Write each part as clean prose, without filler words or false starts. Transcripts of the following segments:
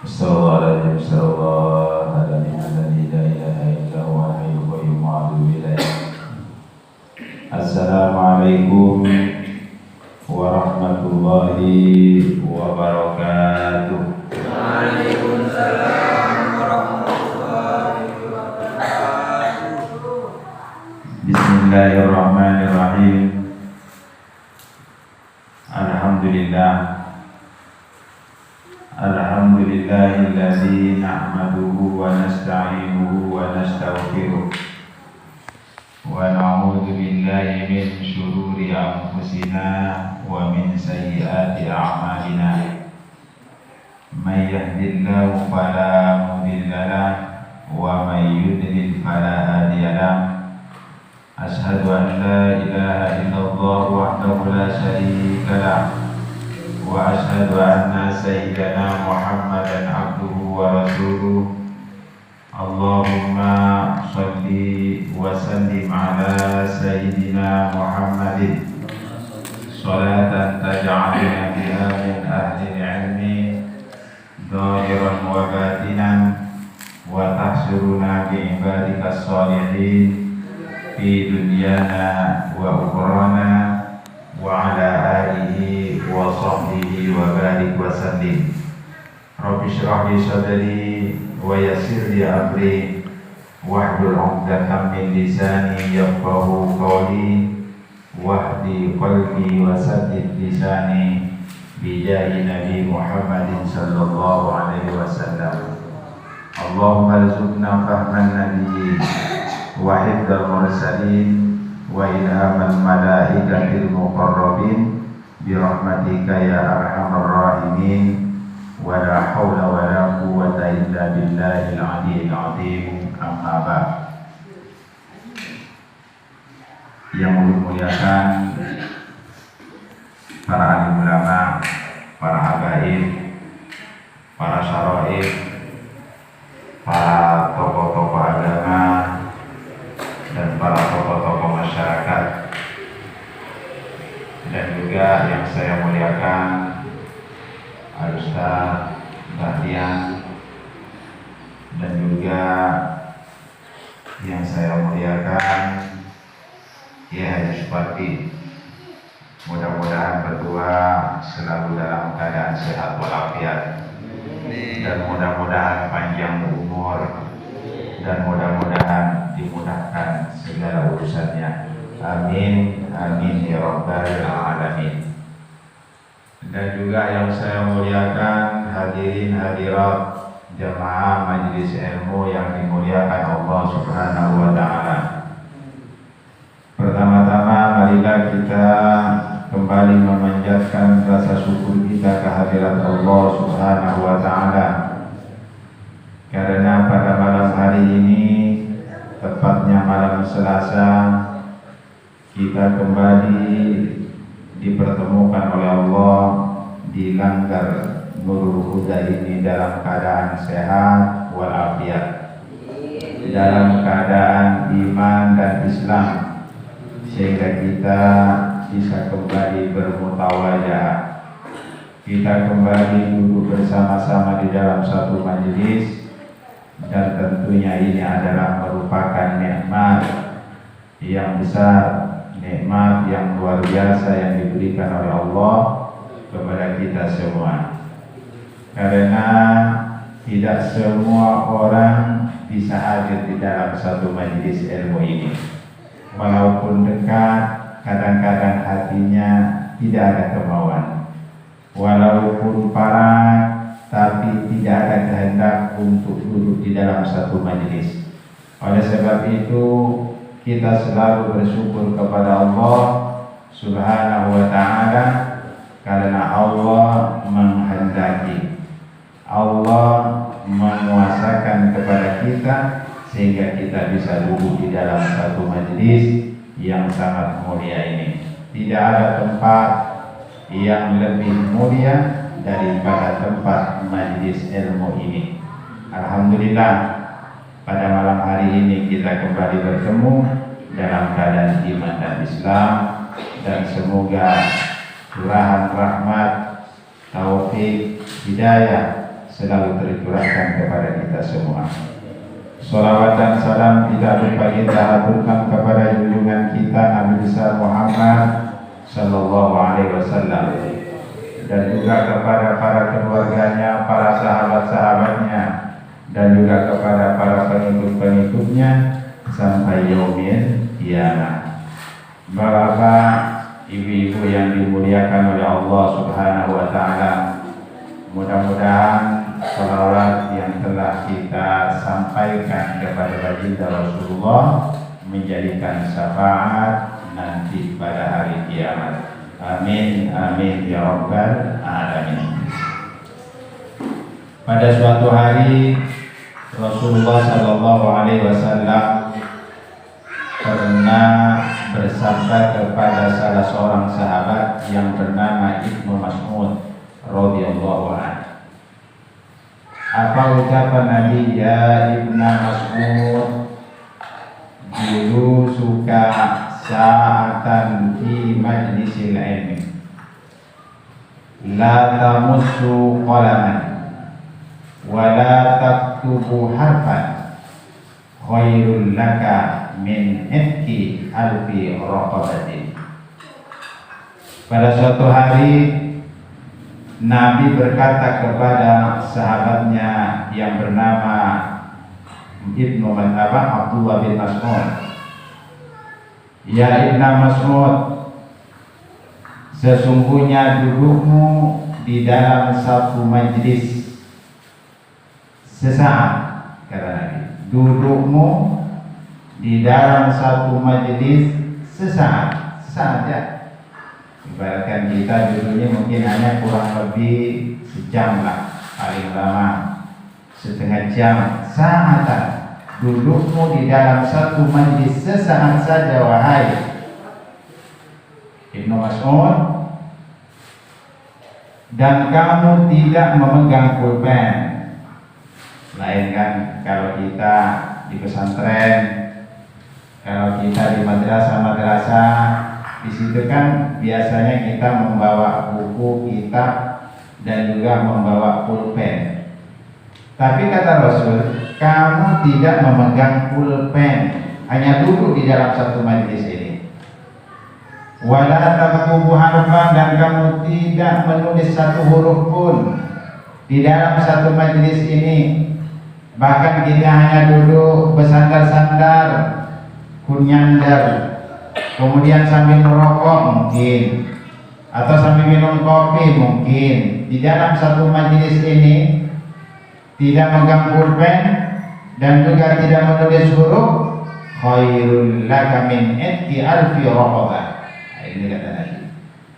Assalamualaikum warahmatullahi wabarakatuh. Assalamualaikum warahmatullahi wabarakatuh. Waalaikumsalam warahmatullahi wabarakatuh. Bismillahirrahmanirrahim. Alhamdulillahilladzi nahmaduhu wa nasta'inuhu wa nastaghfiruh wa na'udzu billahi min syururi anfusina wa min sayyiati a'malina. May yahdihillahu fala mudilla lahu wa may yudlil fala hadiya lahu. Ashhadu an la ilaha illallah wahdahu la syarika lahu wa ashhadu anna sayyidana Muhammadan abduhu wa rasuluh. Allahumma shalli wa sallim ala sayyidina Muhammadin salatan taj'aluna biha min ahli al-'ilmi dhahiran wa batinan wa tahsuruna bi ibadikas shalihin fi dunyana wa ukhrana wa ala alihi wa sahbihi wa barik wa sallim. Rabbi shrah li sadri wa yassir li amri wahlul 'uqdatam min lisani yafqahu qawli wahdi qalbi wa saddid lisani bi jahi nabi Muhammadin sallallahu alaihi wasallam. Allahumma arzuqna fahman nabiyyin wa hifdzal mursalin wa ilhamal malaikatil muqarrabin bi rahmatika ya arhamar rahimin wa la haula wa la quwwata illa billahil aliyyil azim. Amma ba'd. Yang muliakan para alim ulama, para habaib, para syaraif, para tokoh-tokoh agama dan para tokoh-tokoh masyarakat, dan juga yang saya muliakan Al-Ustaz Bahtian, dan juga yang saya muliakan Kiai Haji Supardi. Mudah-mudahan berdua selalu dalam keadaan sehat walafiat, dan mudah-mudahan panjang umur, dan mudah-mudahan dimudahkan segala urusannya. Amin, amin ya rabbal alamin. Dan juga yang saya muliakan hadirin hadirat jamaah majelis ilmu yang dimuliakan Allah Subhanahu wa taala. Pertama-tama marilah kita kembali memanjatkan rasa syukur kita kehadirat Allah Subhanahu wa taala, karena pada malam hari ini, tepatnya malam Selasa, kita kembali dipertemukan oleh Allah di Langgar Nurul Huda ini dalam keadaan sehat walafiat, dalam keadaan iman dan Islam, sehingga kita bisa kembali bermutawajah, kita kembali duduk bersama-sama di dalam satu majelis. Dan tentunya ini adalah merupakan nikmat yang besar, nikmat yang luar biasa yang diberikan oleh Allah kepada kita semua. Karena tidak semua orang bisa hadir di dalam satu majelis ilmu ini. Walaupun dekat, kadang-kadang hatinya tidak ada kemauan. Walaupun parah, tapi tidak ada kehendak untuk duduk di dalam satu majelis. Oleh sebab itu, kita selalu bersyukur kepada Allah Subhanahu wa ta'ala, karena Allah menghendaki, Allah menguasakan kepada kita sehingga kita bisa duduk di dalam satu majelis yang sangat mulia ini. Tidak ada tempat yang lebih mulia daripada tempat majelis ilmu ini. Alhamdulillah, pada malam hari ini kita kembali bertemu dalam keadaan iman dan Islam, dan semoga curahan rahmat, taufik, hidayah selalu tercurahkan kepada kita semua. Salawat dan salam tidak lupa kita aturkan kepada junjungan kita Nabi besar Muhammad sallallahu alaihi wasallam, dan juga kepada para keluarganya, para sahabat-sahabatnya, dan juga kepada para pengikut-pengikutnya sampai yaumil kiamat. Bapak, ibu-ibu yang dimuliakan oleh Allah Subhanahu wa taala, mudah-mudahan salawat yang telah kita sampaikan kepada baginda Rasulullah menjadikan syafaat nanti pada hari kiamat. Amin amin ya rabbal alamin. Pada suatu hari Rasulullah sallallahu alaihi wasallam pernah bersabda kepada salah seorang sahabat yang bernama Ibnu Mas'ud radhiyallahu anhu. Apa ucapan Nabi? Ya Ibnu Mas'ud, dulu suka sa'atan fi majlisil ilmi la tamussu qalaman wa la taktubu harfan khairul laka min itqi alfi raqabatin. Pada suatu hari Nabi berkata kepada sahabatnya yang bernama Ibnu Abdullah bin Mas'ud, ya Ibnu Mas'ud, sesungguhnya dudukmu di dalam satu majlis sesaat, kata Nabi. Dudukmu di dalam satu majlis sesaat saja. Ibaratkan kita duduknya mungkin hanya kurang lebih sejam lah, paling lama setengah jam. Sa'atan, dudukmu di dalam satu majlis sesaat saja wahai Ibnu Mas'ud, dan kamu tidak memegang pulpen. Lain kan kalau kita di pesantren, kalau kita di madrasah, di situ kan biasanya kita membawa buku, kitab, dan juga membawa pulpen. Tapi kata Rasul, kamu tidak memegang pulpen, hanya duduk di dalam satu majlis ini. Wala taktubu harfan, dan kamu tidak menulis satu huruf pun di dalam satu majlis ini. Bahkan kita hanya duduk bersandar-sandar, kunyandar, kemudian sambil merokok mungkin, atau sambil minum kopi mungkin. Di dalam satu majelis ini tidak megang pulpen dan juga tidak menulis huruf, khairul laka min itqi alfi raqabah. Ini kata Nabi,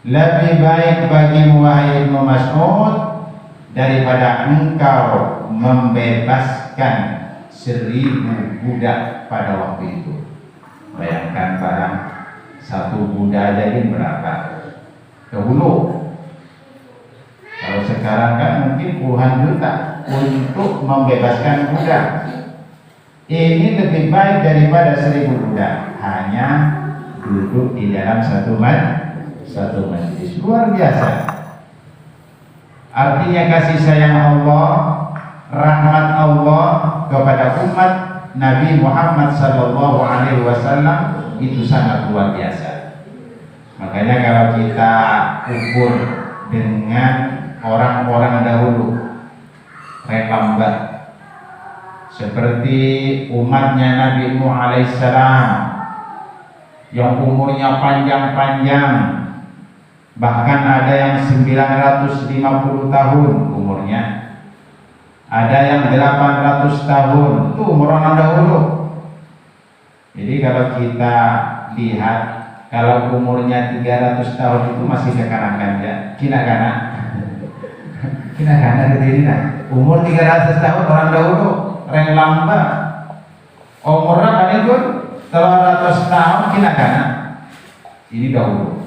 lebih baik bagimu wahai Ibnu Mas'ud daripada engkau membebaskan 1000 budak pada waktu itu. Bayangkan barang satu budak jadi berapa dahulu. Kalau sekarang kan mungkin puluhan juta untuk membebaskan budak. Ini lebih baik daripada 1000 budak hanya duduk di dalam satu majlis. Luar biasa. Artinya kasih sayang Allah, rahmat Allah kepada umat Nabi Muhammad sallallahu alaihi wasallam itu sangat luar biasa. Makanya kalau kita ukur dengan orang-orang dahulu, lambat seperti umatnya Nabi Nuh alaihissalam yang umurnya panjang-panjang, bahkan ada yang 950 tahun umurnya, ada yang 800 tahun, itu umur orang dahulu. Jadi kalau kita lihat, kalau umurnya 300 tahun itu masih kekanakan ya, kinakanak kediri nah. Umur 300 tahun orang dahulu, orang lamba. Umurnya kan itu 300 tahun kinakanak. Ini dahulu.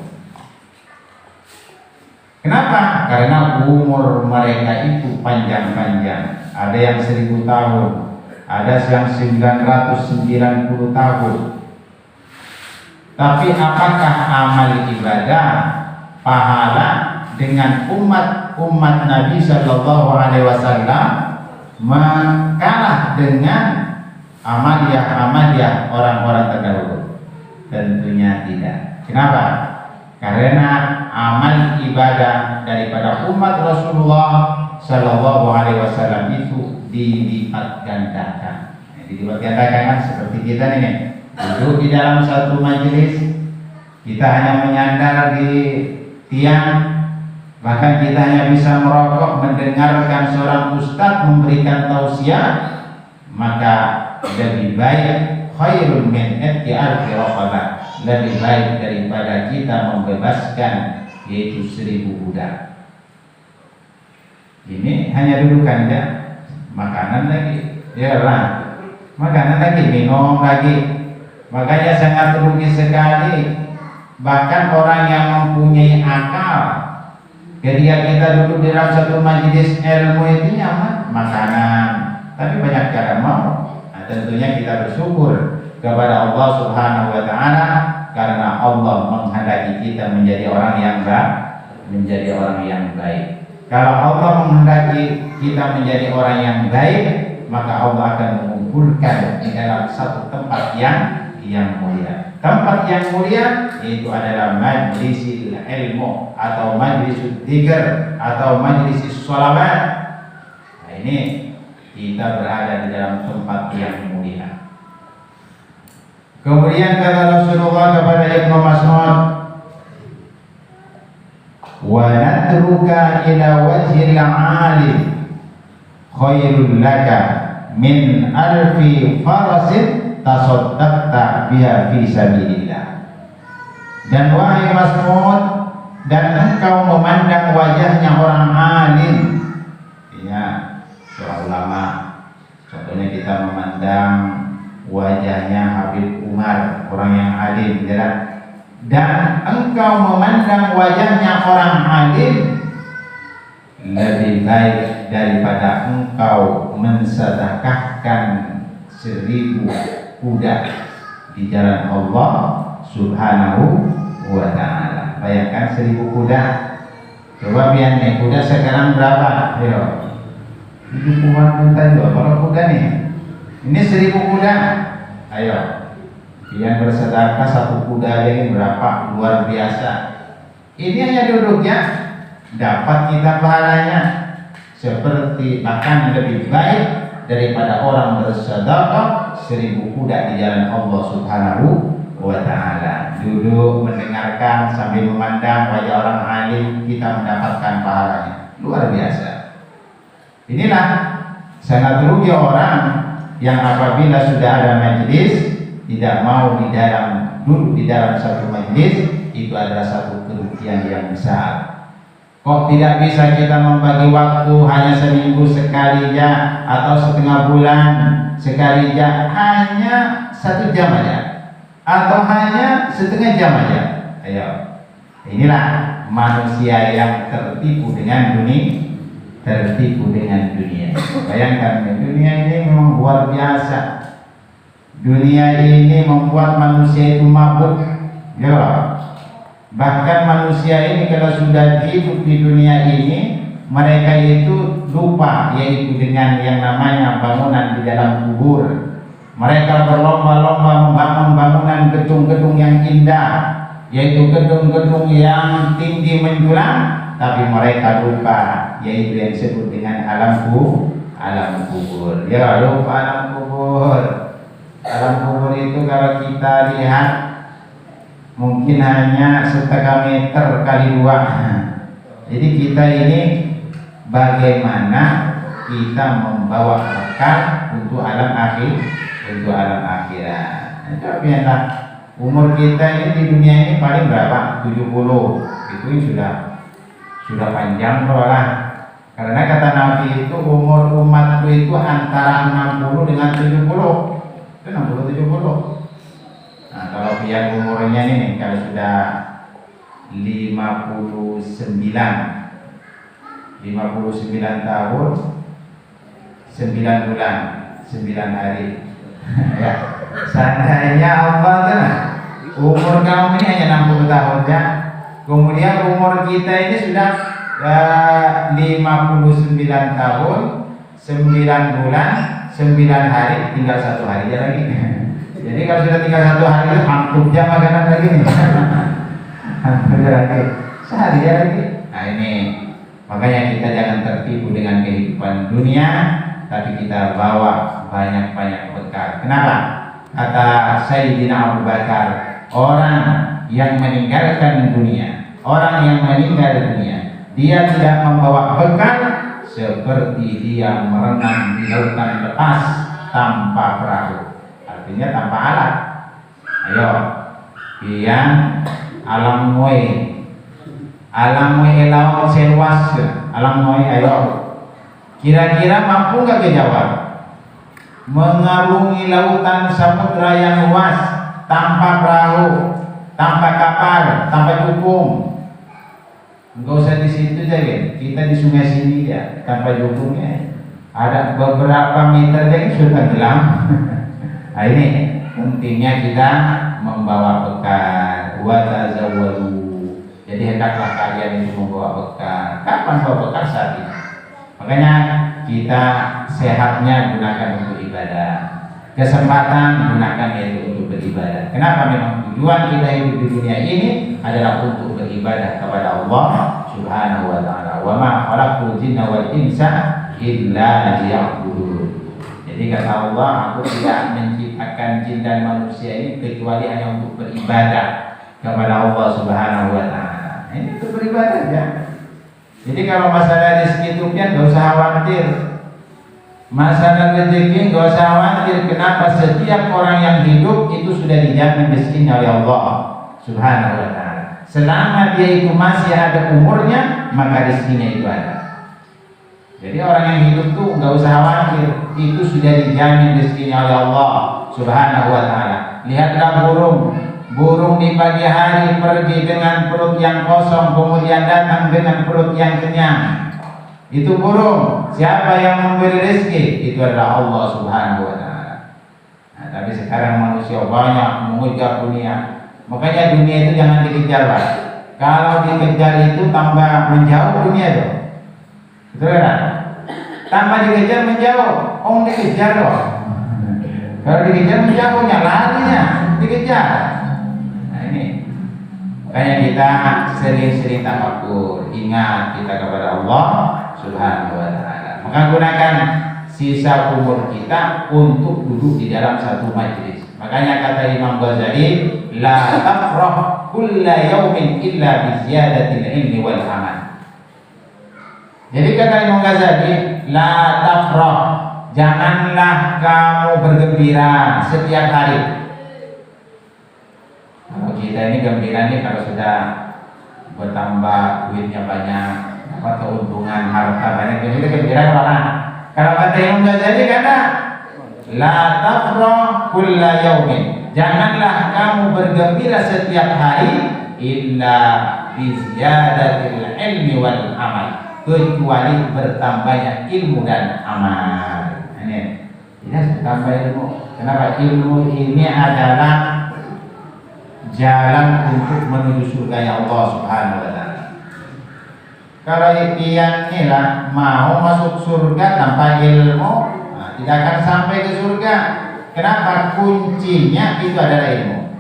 Kenapa? Karena umur mereka itu panjang-panjang. Ada yang 1000 tahun, ada yang 990 tahun. Tapi apakah amal ibadah, pahala dengan umat umat Nabi Shallallahu Alaihi Wasallam kalah dengan amaliyah orang-orang terdahulu? Tentunya tidak. Kenapa? Karena amal ibadah daripada umat Rasulullah Shallallahu Alaihi Wasallam itu dilipat gandakan. Dilipat gandakan kan seperti kita nih, duduk di dalam satu majelis, kita hanya menyandar di tiang, bahkan kita hanya bisa merokok mendengarkan seorang ustadz memberikan tausiah, maka lebih baik khairun min alfi raqabah, lebih baik daripada kita membebaskan yaitu 1000 budak. Ini hanya dudukan ya, makanan lagi, ya lah, makanan lagi, minum lagi. Makanya sangat rugi sekali. Bahkan orang yang mempunyai akal, ketika kita duduk di dalam satu majelis ilmu itu nyaman, makanan, tapi banyak cara mau. Nah, tentunya kita bersyukur kepada Allah Subhanahu wa taala karena Allah menghendaki kita menjadi orang yang baik. Kalau Allah menghendaki kita menjadi orang yang baik, maka Allah akan mengumpulkan di dalam satu tempat yang mulia. Tempat yang mulia itu adalah majlisil ilmu atau majlisul dzikr atau majlisis sholawat. Nah, ini kita berada di dalam tempat yang mulia. Kemudian kata Rasulullah kepada Ibnu Mas'ud, wa natruka ila wajhil 'alim khairul laka min alfi farasin tasaddaqta biha fi sabilillah. Dan wahai Mas'ud, dan engkau memandang wajahnya orang alim, ya, seorang ulama. Contohnya kita memandang wajahnya Habib Umar, orang yang alim, ya. Dan engkau memandang wajahnya orang alim lebih baik daripada engkau mensedekahkan 1000 kuda di jalan Allah Subhanahu wa ta'ala. Bayangkan 1000 kuda. Coba biar naik kuda sekarang berapa? Ayo, 70-an juta juga kalau kuda nih. Ini 1000 kuda. Ayo, biar bersedekah 1 kuda aja ini berapa? Luar biasa. Ini hanya duduknya dapat kita pahalanya seperti bahkan lebih baik daripada orang bersedekah 1000 kuda di jalan Allah Subhanahu wa ta'ala. Duduk mendengarkan sambil memandang wajah orang alim, kita mendapatkan pahalanya. Luar biasa. Inilah sangat rugi orang yang apabila sudah ada majelis tidak mau duduk di dalam satu majelis. Itu adalah satu kerugian yang besar. Kok tidak bisa kita membagi waktu hanya seminggu sekali ya, atau setengah bulan sekali ya, hanya 1 jam aja, atau hanya setengah jam aja. Ayo, inilah manusia yang tertipu dengan dunia. Bayangkan, dunia ini memang luar biasa. Dunia ini membuat manusia itu mabuk, ya. Bahkan manusia ini kalau sudah hidup di dunia ini, mereka itu lupa yaitu dengan yang namanya bangunan di dalam kubur. Mereka berlomba-lomba membangun bangunan gedung-gedung yang indah, yaitu gedung-gedung yang tinggi menjulang, tapi mereka lupa yaitu yang disebut dengan alam kubur. Ya, lupa alam kubur. Alam kubur itu kalau kita lihat mungkin hanya 1/2 meter kali 2. Jadi kita ini bagaimana kita membawa bekal untuk alam akhirat. Tapi enak. Umur kita ini di dunia ini paling berapa? 70. Itu sudah panjang lah. Karena kata Nabi itu umur umatku itu antara 60 dengan 70. Itu 60-70. Nah, kalau pihak umurnya nih kalau sudah 59 tahun 9 bulan 9 hari ya, seandainya Allah kan umur kamu ini hanya 60 tahun ya, kemudian umur kita ini sudah 59 tahun, 9 bulan, 9 hari, tinggal 1 hari aja lagi. Jadi kalau sudah tinggal 1 hari itu hampir jam makanan lagi nih. Hampir lagi, sehari aja lagi. Nah ini, makanya kita jangan tertipu dengan kehidupan dunia, tapi kita bawa banyak-banyak bekal. Kenapa? Kata Sayyidina Abu Bakar, orang yang meninggalkan dunia, orang yang meninggal dunia, dia tidak membawa bekal seperti dia merenang di lautan lepas tanpa perahu, artinya tanpa alat. Ayo, yang alam moe laut seluas, alam moe, ayo, kira-kira mampu nggak ke Jawa mengarungi lautan samudra yang luas tanpa perahu, tanpa kapal, tanpa cukung? Enggak usah di situ aja, kita di sungai sini ya, tanpa jukungnya ada beberapa meter aja sudah tenggelam. Nah ini pentingnya kita membawa bekal. Wa tazawwadu. Jadi hendaklah kalian itu membawa bekal. Kapan bawa bekal? Saat ini. Makanya kita sehatnya gunakan untuk ibadah, kesempatan gunakan itu untuk beribadah. Kenapa? Memang tujuan kita hidup di dunia ini adalah untuk beribadah kepada Allah Subhanahu wa taala. Wa ma khalaqtul jinna wal insa illa liya'budun. Jadi kata Allah, aku tidak menciptakan jin dan manusia ini kecuali hanya untuk beribadah kepada Allah Subhanahu wa taala. Ini untuk beribadah ya. Jadi kalau masalah rezeki itu kan enggak usah khawatir. Masalah rezeki enggak usah khawatir. Kenapa? Setiap orang yang hidup itu sudah dijamin rezekinya oleh Allah Subhanahu wa taala. Selama dia itu masih ada umurnya, maka rezekinya itu ada. Jadi orang yang hidup tuh enggak usah khawatir, itu sudah dijamin rezekinya oleh Allah Subhanahu wa taala. Lihatlah burung di pagi hari pergi dengan perut yang kosong, kemudian datang dengan perut yang kenyang. Itu burung. Siapa yang memberi rezeki? Itu adalah Allah Subhanahu wa taala. Nah, tapi sekarang manusia banyak mengejar dunia. Makanya dunia itu jangan dikejar, Pak. Kalau dikejar itu tambah menjauh dunia itu. Betul kan? Tambah dikejar menjauh. Dikejar loh. Kalau dikejar menjauhnya, larinya dikejar. Nah ini. Makanya kita sering-sering tafakur, ingat kita kepada Allah Subhanahu wa taala. Maka gunakan sisa umur kita untuk duduk di dalam satu majlis. Makanya kata Imam Ghazali, la tafrah kulla yaumin illa bi ziyadatil ilmi wal amal. Jadi kata Imam Ghazali, la tafrah, janganlah kamu bergembira setiap hari. Kalau kita ini gembira nih kalau sudah bertambah duitnya banyak, apa keuntungan harta banyak, jadi kita gembira malah. Kalau kata Imam Ghazali kata la tafrah kulla yaumin, janganlah kamu bergembira setiap hari illa bi ziyadatil ilmi wal amal, kecuali bertambahnya ilmu dan amal. Ini tidak tambah ilmu. Kenapa? Ilmu ini adalah jalan untuk menuju surga Allah Subhanahu wa taala. Kalau yang inilah mau masuk surga tanpa ilmu, tidak akan sampai ke surga. Kenapa? Kuncinya itu adalah ilmu.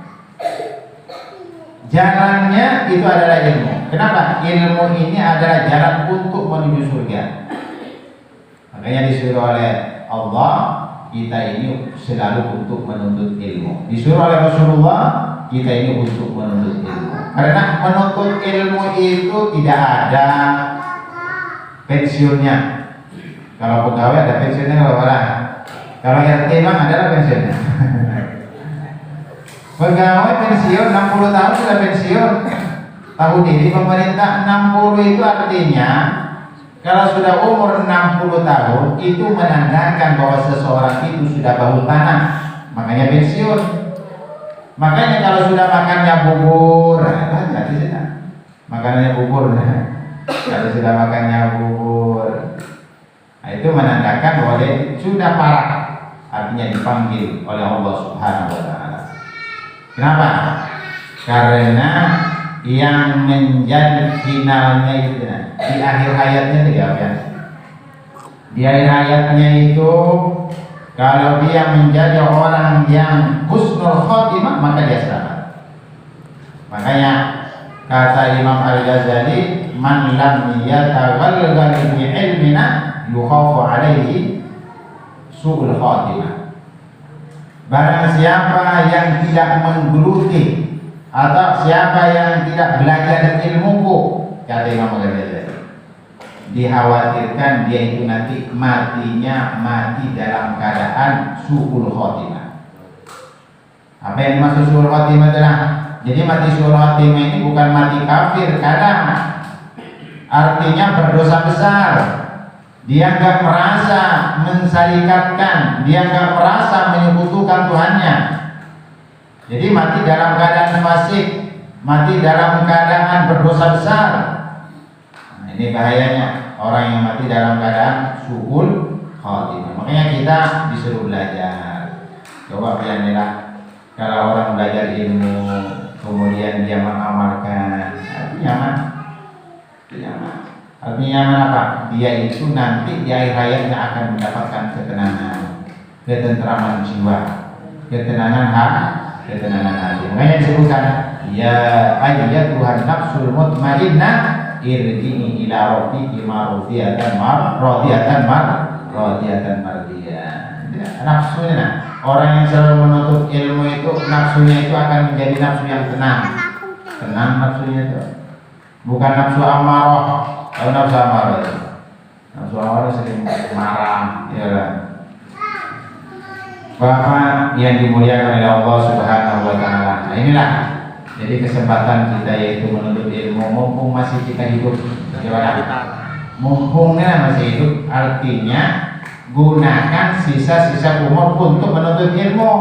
Jalannya itu adalah ilmu. Kenapa? Ilmu ini adalah jalan untuk menuju surga. Makanya disuruh oleh Allah kita ini selalu untuk menuntut ilmu. Disuruh oleh Rasulullah kita ini untuk menuntut ilmu. Karena menuntut ilmu itu tidak ada pensiunnya. Kalau pegawai ada pensiunnya, kalau orang. Kalau RT memang ada pensiunnya. Pegawai pensiun 60 tahun sudah pensiun. Tahu diri pemerintah 60 itu artinya kalau sudah umur 60 tahun itu menandakan bahwa seseorang itu sudah bau tanah, makanya pensiun. Makanya kalau sudah makannya bubur, hati-hati sudah. Makanannya bubur. Kalau sudah makannya bubur, nah, itu menandakan bahwa dia sudah parah, artinya dipanggil oleh Allah Subhanahu wa taala. Kenapa? Karena yang menjadi finalnya itu di akhir hayatnya itu apa ya? Di akhir hayatnya itu kalau dia menjadi orang yang husnul khotimah maka dia selamat. Makanya kata Imam Al-Ghazali, man lam yatawalgal bi ilmina yukhafu alaihi su'ul khotimah. Barang siapa yang tidak menggeluti atau siapa yang tidak belajar ilmuku, kata Imam Al-Ghazali, dikhawatirkan dia itu nanti matinya mati dalam keadaan su'ul khotimah. Apa yang dimaksud su'ul khotimah adalah, jadi mati su'ul khotimah ini bukan mati kafir, kadang artinya berdosa besar. Dia enggak merasa mensyarikatkan, dia enggak merasa menyekutukan Tuhannya. Jadi mati dalam keadaan fasik, mati dalam keadaan berdosa besar. Nah, ini bahayanya orang yang mati dalam keadaan su'ul khotimah. Makanya kita disuruh belajar. Coba lihatlah, kalau orang belajar ilmu kemudian dia mengamalkan, artinya mana? Artinya apa? Dia itu nanti di akhir hayatnya akan mendapatkan ketenangan, ketentraman jiwa, ketenangan hati. Makanya disebutkan, ya ayyatuhan nafsul mutmainnah irji'i ila rabbiki radiyatan mardiyah. Nafsunya, orang yang selalu menuntut ilmu itu nafsunya itu akan menjadi nafsu yang tenang nafsunya itu, bukan nafsu amarah. Kalau nafsu amarah itu, nafsu amarah sering marah, ya kan? Bapak yang dimuliakan oleh Allah Subhanahu wa taala. Nah, inilah jadi kesempatan kita yaitu menuntut ilmu mumpung masih kita hidup. Bagaimana? Mumpungnya masih hidup, artinya gunakan sisa-sisa umur untuk menuntut ilmu.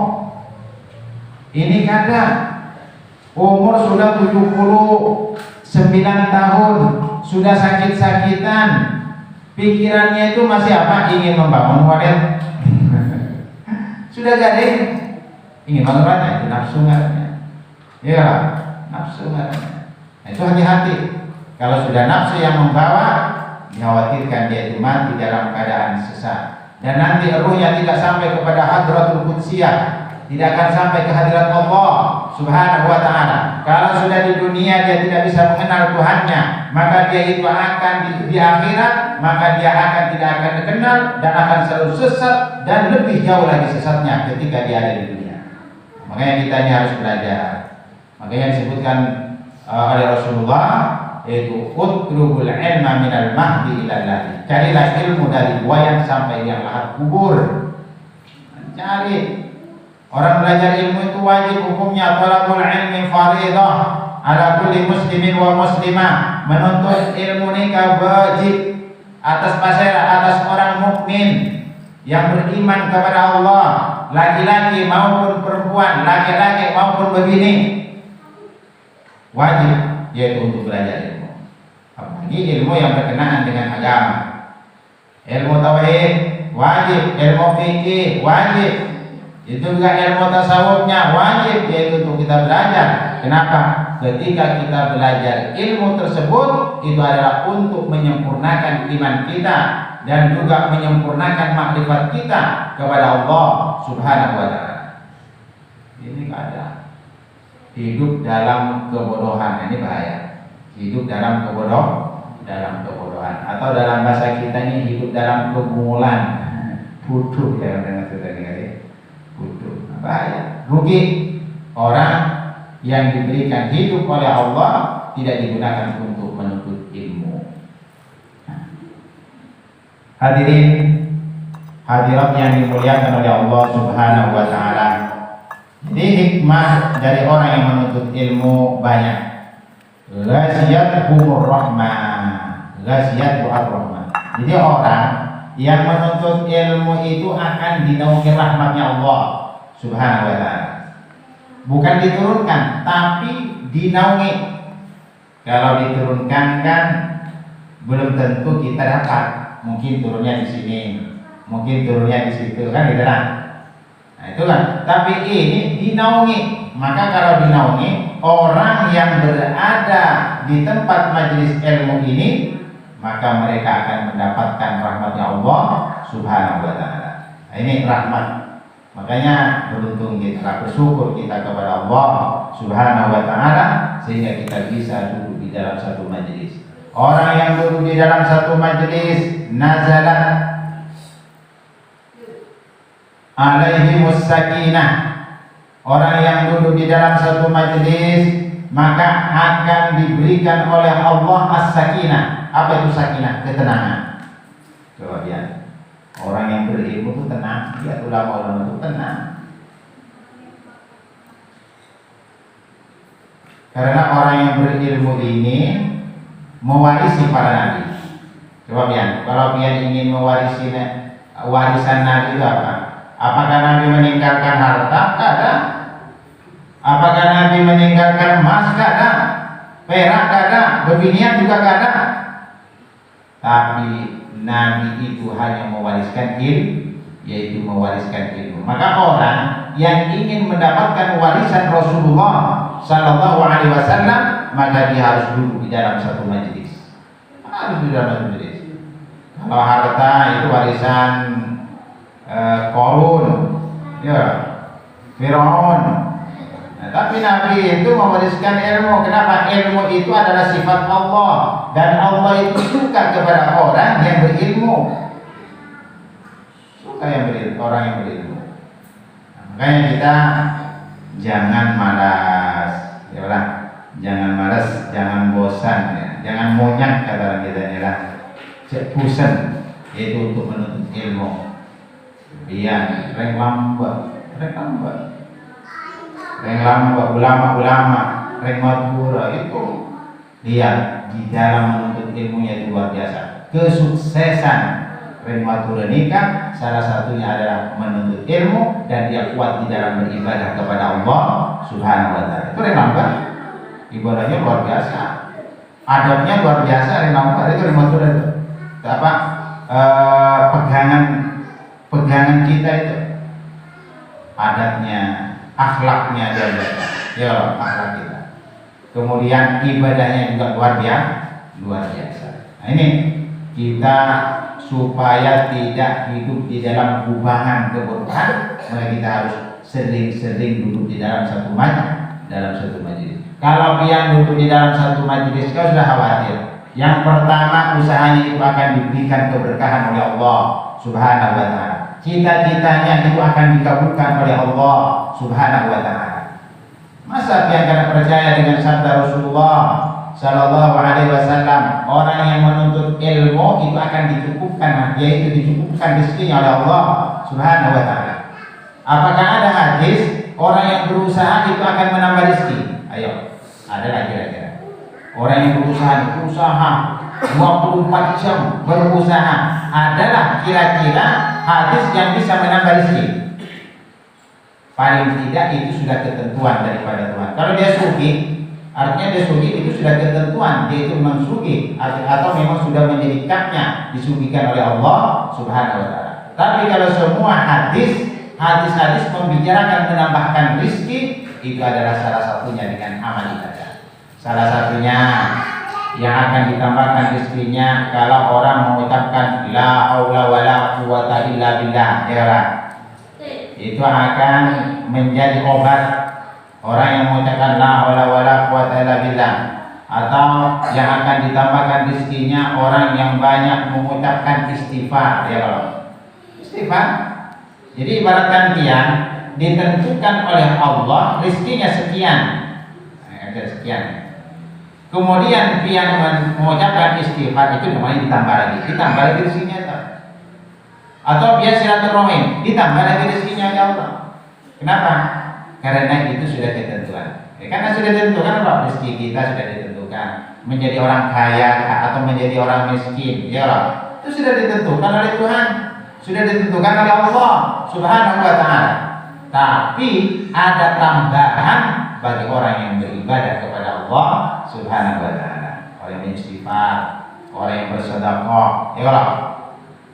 Ini kadang umur sudah 79 tahun, sudah sakit-sakitan, pikirannya itu masih apa? Ingin membangun wadah. Sudah jadi ingin bangun wadah, itu nafsu ngarannya. Ya, nafsu ngarannya. Nah, itu hati-hati. Kalau sudah nafsu yang membawa, dikhawatirkan dia itu mati dalam keadaan sesat. Dan nanti ruhnya tidak sampai kepada hadratul qudsiyah, tidak akan sampai ke hadirat Allah Subhanahu wa ta'ala. Kalau sudah di dunia dia tidak bisa mengenal Tuhannya, maka dia itu akan di akhirat, maka dia tidak akan dikenal dan akan selalu sesat dan lebih jauh lagi sesatnya ketika dia ada di dunia. Makanya kita ini harus belajar. Makanya disebutkan oleh Rasulullah, yaitu utlubul ilma minal mahdi ilal lahdi. Carilah ilmu dari buayan sampai yang lahat kubur. Cari. Orang belajar ilmu itu wajib hukumnya, talabul ilmi fardhah ala kulli muslimin wa muslimah. Menuntut ilmu ini wajib atas orang mukmin yang beriman kepada Allah, laki-laki maupun perempuan, laki-laki maupun begini. Wajib yaitu untuk belajar ilmu. Apalagi ilmu yang berkenaan dengan agama. Ilmu tauhid wajib, ilmu fikih wajib. Itu juga ilmu tasawufnya wajib, yaitu untuk kita belajar. Kenapa? Ketika kita belajar ilmu tersebut, itu adalah untuk menyempurnakan iman kita dan juga menyempurnakan makrifat kita kepada Allah Subhanahu wa ta'ala. Ini keadaan hidup dalam kebodohan, ini bahaya. Hidup dalam kebodohan, atau dalam bahasa kita ini hidup dalam kegumulan, bodoh ya dengan tadi. Bodoh, bahaya, rugi. Orang yang diberikan hidup oleh Allah tidak digunakan untuk menuntut ilmu. Hadirin hadirat yang dimuliakan oleh Allah Subhanahu wa ta'ala. Jadi hikmah dari orang yang menuntut ilmu banyak. Ghasiyatuhur rahmah, ghasiyatuhur rahmah. Jadi orang yang menuntut ilmu itu akan dinaungi rahmatnya Allah Subhanahu wa ta'ala. Bukan diturunkan, tapi dinaungi. Kalau diturunkan kan belum tentu kita dapat. Mungkin turunnya di sini, mungkin turunnya di situ, kan gitu kan. Nah itu kan. Tapi ini dinaungi. Maka kalau dinaungi orang yang berada di tempat majelis ilmu ini, maka mereka akan mendapatkan rahmatnya Allah Subhanahu wa taala. Nah, ini rahmat. Makanya beruntung kita, bersyukur kita kepada Allah Subhanahu wa taala sehingga kita bisa duduk di dalam satu majelis. Orang yang duduk di dalam satu majelis, nazalat alaihimus sakinah. Orang yang duduk di dalam satu majelis maka akan diberikan oleh Allah as-sakinah. Apa itu sakinah? Ketenangan. Coba lihat. Orang yang berilmu itu tenang. Lihat ulama-ulama itu tenang. Karena orang yang berilmu ini mewarisi para nabi. Coba lihat. Kalau dia ingin mewarisi warisan nabi itu apa? Apakah nabi meninggalkan harta? Tidak. Apakah Nabi meninggalkan emas? Tidak ada. Perak tidak ada. Bebinian juga tidak ada. Tapi Nabi itu hanya mewariskan ilmu, yaitu mewariskan ilmu. Maka orang yang ingin mendapatkan warisan Rasulullah Sallallahu Alaihi Wasallam, maka dia harus duduk di dalam satu majelis. Harus di dalam satu majelis. Kalau harta itu warisan Korun, ya, Firaun. Nah, tapi Nabi itu mewariskan ilmu. Kenapa? Ilmu itu adalah sifat Allah dan Allah itu suka kepada orang yang berilmu. Suka orang yang berilmu. Nah, makanya kita jangan malas, ya lah. Jangan malas, jangan bosan, ya. Jangan monyak kata orang kita ya lah. Bosan itu untuk menuntut ilmu. Iya, reng lambat, ulama-ulama, reng madura itu lihat di dalam menuntut ilmunya itu luar biasa. Kesuksesan reng madura nikah salah satunya adalah menuntut ilmu dan dia kuat di dalam beribadah kepada Allah Subhanahu wa taala. Itu reng lambat, ibadahnya luar biasa, adabnya luar biasa. Reng lambat itu reng madura itu apa? Pegangan kita itu adatnya, akhlaknya dia jaga, ya akhlak kita. Kemudian ibadahnya juga luar biasa. Nah ini kita supaya tidak hidup di dalam kubangan keberkahan, maka kita harus sering-sering duduk di dalam satu majelis. Kalau dia duduk di dalam satu majelis, kau sudah khawatir. Yang pertama usahanya itu akan diberikan keberkahan oleh Allah Subhanahu wa taala. Cita-citanya itu akan dikabulkan oleh Allah Subhanahu wa taala. Masa dia akan percaya dengan sabda Rasulullah Sallallahu Alaihi Wasallam, orang yang menuntut ilmu itu akan dicukupkan, yaitu dicukupkan rezekinya oleh Allah Subhanahu wa taala. Apakah ada hadis orang yang berusaha itu akan menambah rezeki? Ayo, ada lagi kira-kira. Orang yang berusaha 24 jam berusaha, adalah kira-kira hadis yang bisa menambah rezeki. Paling tidak itu sudah ketentuan daripada Tuhan. Kalau dia sugi, artinya dia sugi itu sudah ketentuan, dia itu memang sugi atau memang sudah menjadi haknya disugikan oleh Allah Subhanahu wa taala. Tapi kalau semua hadis membicarakan menambahkan rezeki, itu adalah salah satunya dengan amal ibadah. Salah satunya yang akan ditambahkan rezekinya kalau orang mengucapkan la haula wala quwata illa billah, ya kan? Itu akan menjadi obat orang yang mengucapkan la haula wala quwata illa billah. Atau yang akan ditambahkan rezekinya orang yang banyak mengucapkan istighfar, ya kan? Istighfar. Jadi ibaratkan tiang ditentukan oleh Allah rezekinya sekian. Ada sekian. Kemudian dia mengucapkan istighfar itu namanya ditambah lagi rezekinya tak? Atau dia silaturahim ditambah lagi rezekinya oleh Allah. Kenapa? Karena itu sudah ditentukan. Karena sudah ditentukan Pak, rezeki kita sudah ditentukan. Menjadi orang kaya atau menjadi orang miskin, ya Allah. Itu sudah ditentukan oleh Tuhan, sudah ditentukan oleh Allah Subhanahu wa taala. Tapi ada tambahan bagi orang yang beribadah kepada Allah Subhanahu wa taala. Orang yang istighfar, orang yang bersedekah, ya Allah.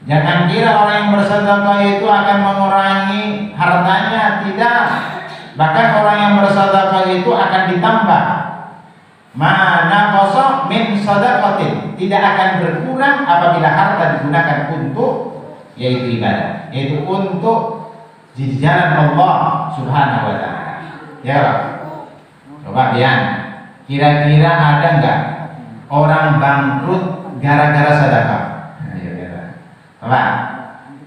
Jangan kira orang yang bersedekah itu akan mengurangi hartanya, tidak. Bahkan orang yang bersedekah itu akan ditambah. Mana kosong min sedekatin, tidak akan berkurang apabila harta digunakan untuk yaitu ibadah, yaitu untuk di jalan Allah Subhanahu wa taala. Ya, coba lihat, kira-kira ada enggak orang bangkrut gara-gara sedekah? Coba,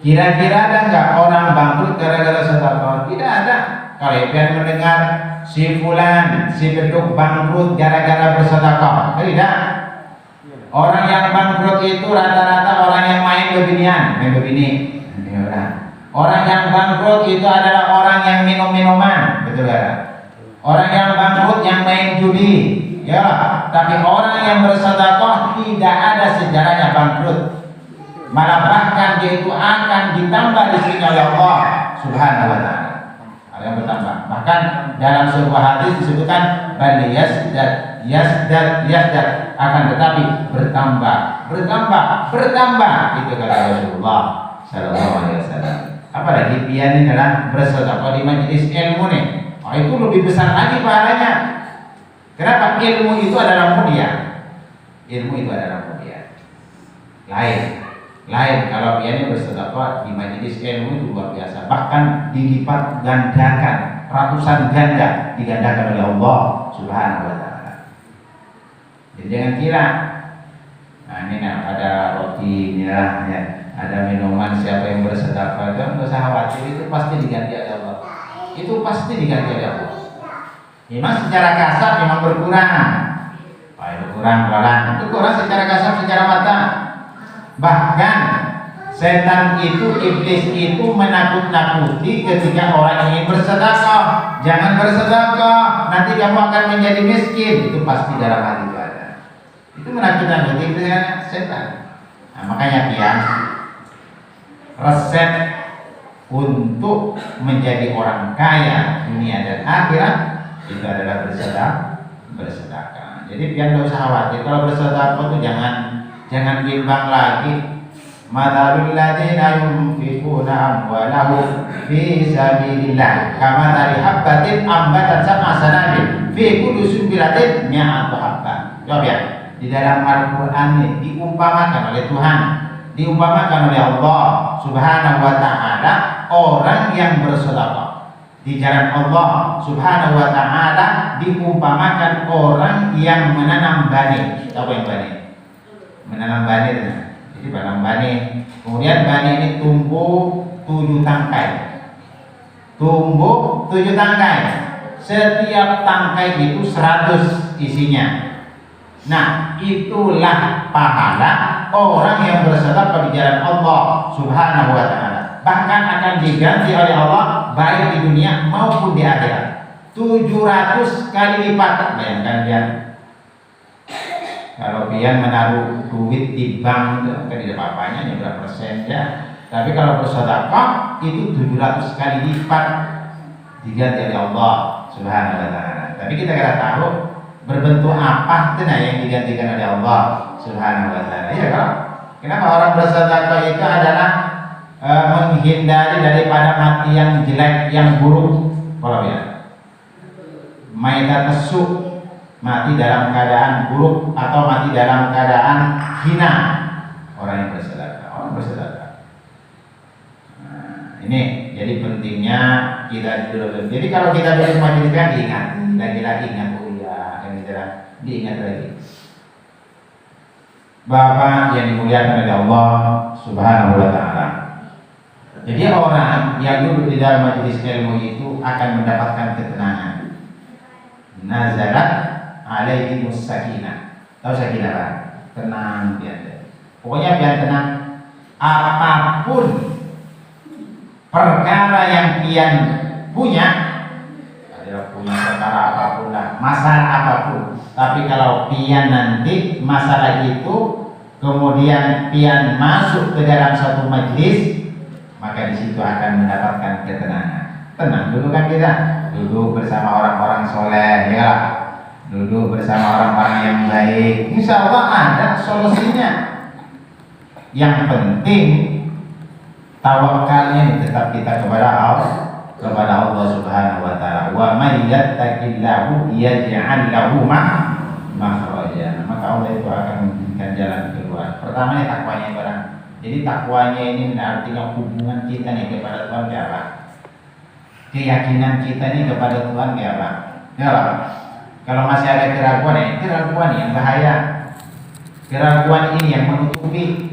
kira-kira ada enggak orang bangkrut gara-gara sedekah? Tidak ada. Kalau kalian mendengar si fulan, si beduk bangkrut gara-gara bersedekah, tidak. Orang yang bangkrut itu rata-rata orang yang main begini. Orang yang bangkrut itu adalah orang yang minum-minuman, betul kan? Orang yang bangkrut yang main judi, ya. Tapi orang yang bersedekah tidak ada sejarahnya bangkrut. Malah bahkan dia itu akan ditambah rizkinya oleh Allah Subhanahu wa taala. Yang bertambah. Bahkan dalam sebuah hadis disebutkan bal yazdad akan tetapi bertambah. Itu kata Rasulullah sallallahu alaihi wasallam. Apalagi pian ini adalah bersedekah di majelis ilmu nih. Oh, itu lebih besar lagi pahalanya. Kenapa? Ilmu itu adalah mulia. Lain kalau piannya bersedekah di majelis ilmu itu luar biasa, bahkan dilipat gandakan, ratusan ganda digandakan oleh Allah Subhanahu wa taala. Jadi jangan kira ini ada roti ya, ada minuman, siapa yang bersedekah itu enggak usah khawatir, itu pasti diganti oleh Allah. Itu pasti diganti oleh Allah. Memang secara kasar memang berkurang. Berkurang secara kasar, secara mata. Bahkan setan itu, iblis itu menakut-nakuti ketika orang ingin bersedekah. Jangan bersedekah, nanti kamu akan menjadi miskin. Itu pasti dalam hati itu ada. Itu menakut-nakuti dengan setan. Nah, makanya pian, resep untuk menjadi orang kaya dunia dan akhirat itu adalah bersedekah. Jadi pian tidak usah khawatir kalau bersedekah itu jangan bimbang lagi. Mathalul ladzina yunfiquna amwalahum fi sabilillah kamathali habbatin ambatat sab'a sanabil fi kulli sunbulatin mi'atu habbah. Jawab ya. Di dalam Al-Qur'an ini diumpamakan oleh Tuhan, diumpamakan oleh Allah Subhanahu wa taala orang yang bersedekah di jalan Allah Subhanahu wa taala diumpamakan orang yang menanam bani. Apa yang bani? Menanam bani. Jadi menanam bani, kemudian bani ini tumbuh 7 tangkai. Setiap tangkai itu 100 isinya. Nah, itulah pahala orang yang bersedekah di jalan Allah Subhanahu wa taala. Bahkan akan diganti oleh Allah baik di dunia maupun di akhirat. 700 kali lipat. Bayangkan ya. Kalau pian menaruh duit di bank itu kan tidak apa-apanya, berapa persen ya. Tapi kalau bersedekah itu 700 kali lipat diganti oleh Allah Subhanahu wa taala. Tapi kita tidak tahu berbentuk apa yang digantikan oleh Allah Subhanahu wa taala. Ya kan? Kenapa orang bersedekah itu adalah menghindari daripada mati yang jelek, yang buruk. Kalau ya, maitat mesuk, mati dalam keadaan buruk atau mati dalam keadaan hina. Orang yang bersedekah. Nah, ini jadi pentingnya kita dulu. Jadi kalau kita dari majelis kan diingat, diingat lagi. Bapak yang dimuliakan oleh Allah Subhanahu wa taala. Jadi orang yang duduk di dalam majelis ilmu itu akan mendapatkan ketenangan. Nazalat alaihi sakinah. Tahu sakinah Pak? Tenang biar. Pokoknya biar tenang. Apapun perkara yang pian punya, adalah punya perkara apapun lah, masalah apapun. Tapi kalau pian nanti masalah itu kemudian pian masuk ke dalam satu majelis, maka di situ akan mendapatkan ketenangan. Tenang dulu kan kita, duduk bersama orang-orang soleh, ya, duduk bersama orang-orang yang baik. Insya Allah ada solusinya. Yang penting tawakalnya tetap kita kepada kepada Allah Subhanahu wa taala. Wa may yattaqillahu yaj'al lahu makhraja. Maka Allah itu akan memberikan jalan keluar. Pertama takwanya barang. Jadi takwanya ini artinya hubungan kita nih kepada Tuhan kayak apa? Keyakinan kita nih kepada Tuhan kayak apa? Ya apa? Kalau masih ada keraguan yang bahaya. Keraguan ini yang menutupi,